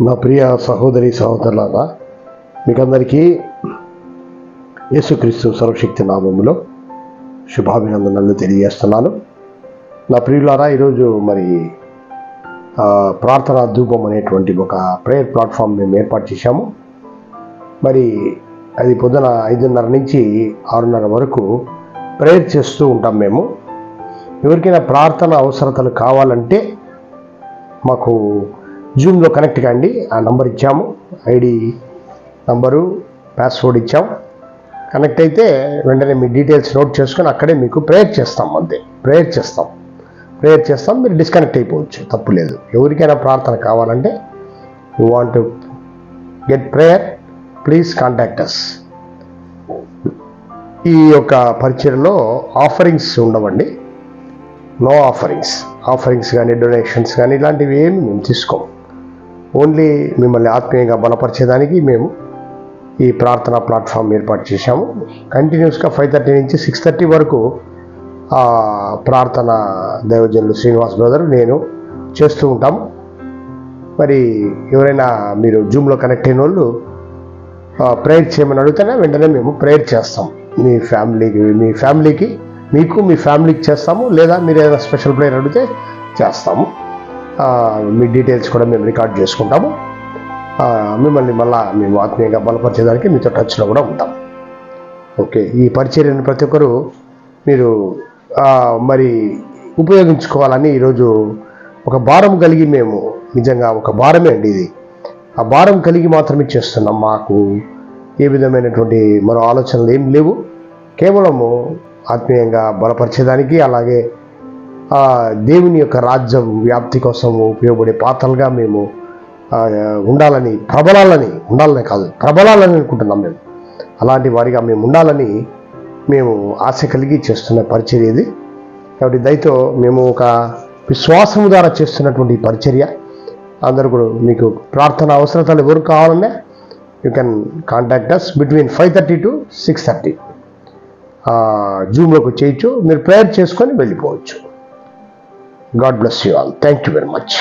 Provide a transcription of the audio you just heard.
నా ప్రియ సహోదరి సహోదరులారా, మీకందరికీ యేసుక్రీస్తు సర్వశక్తి నామములో శుభాభినందనలు తెలియజేస్తున్నాను. నా ప్రియులారా, ఈరోజు మరి ప్రార్థనా ధూపం అనేటువంటి ఒక ప్రేయర్ ప్లాట్ఫామ్ మేము ఏర్పాటు చేశాము. మరి అది పొద్దున 5:30 నుంచి 6:30 వరకు ప్రేయర్ చేస్తూ ఉంటాం. మేము ఎవరికైనా ప్రార్థన అవసరతలు కావాలంటే మాకు జూమ్లో కనెక్ట్ కాండి. ఆ నంబర్ ఇచ్చాము, ఐడి నంబరు, పాస్వర్డ్ ఇచ్చాం. కనెక్ట్ అయితే వెంటనే మీ డీటెయిల్స్ నోట్ చేసుకొని అక్కడే మీకు ప్రేయర్ చేస్తాం. అంతే, ప్రేయర్ చేస్తాం. మీరు డిస్కనెక్ట్ అయిపోవచ్చు, తప్పు లేదు. ఎవరికైనా ప్రార్థన కావాలంటే you want to get prayer, please contact us. ఈ యొక్క పరిచర్యలో ఆఫరింగ్స్ ఉండవండి, నో ఆఫరింగ్స్ కానీ డొనేషన్స్ కానీ ఇలాంటివి ఏమి మేము తీసుకోం. ఓన్లీ మిమ్మల్ని ఆత్మీయంగా బలపరిచేదానికి మేము ఈ ప్రార్థనా ప్లాట్ఫామ్ ఏర్పాటు చేశాము. కంటిన్యూస్గా 5:30 నుంచి 6:30 వరకు ప్రార్థన దైవజనులు శ్రీనివాస్ బ్రదర్, నేను చేస్తూ ఉంటాము. మరి ఎవరైనా మీరు జూమ్లో కనెక్ట్ అయిన వాళ్ళు ప్రేయర్ చేయమని అడిగితేనే వెంటనే మేము ప్రేయర్ చేస్తాం. మీ ఫ్యామిలీకి మీకు మీ ఫ్యామిలీకి చేస్తాము. లేదా మీరు ఏదైనా స్పెషల్ ప్రేయర్ అడిగితే చేస్తాము. మీ డీటెయిల్స్ కూడా మేము రికార్డ్ చేసుకుంటాము. మిమ్మల్ని మళ్ళీ మేము ఆత్మీయంగా బలపరిచేదానికి మీతో టచ్లో కూడా ఉంటాం. ఓకే, ఈ పరిచర్యను ప్రతి ఒక్కరు మీరు మరి ఉపయోగించుకోవాలని ఈరోజు ఒక భారం కలిగి, మేము నిజంగా ఒక భారమే అండి ఇది, ఆ భారం కలిగి మాత్రమే చేస్తున్నాం. మాకు ఏ విధమైనటువంటి మరో ఆలోచనలు ఏం లేవు. కేవలము ఆత్మీయంగా బలపరిచేదానికి, అలాగే దేవుని యొక్క రాజ్యం వ్యాప్తి కోసం ఉపయోగపడే పాత్రలుగా మేము ఉండాలని అనుకుంటున్నాం. మేము అలాంటి వారిగా మేము ఉండాలని మేము ఆశ కలిగి చేస్తున్న పరిచర్య ఇది. కాబట్టి దయతో మేము ఒక విశ్వాసము ద్వారా చేస్తున్నటువంటి పరిచర్య. అందరూ కూడా మీకు ప్రార్థన అవసరతలు ఎవరు కావాలన్నా you can contact us between 5:30 to 6:30. జూమ్లోకి చేయొచ్చు, మీరు ప్రేయర్ చేసుకొని వెళ్ళిపోవచ్చు. God bless you all. Thank you very much.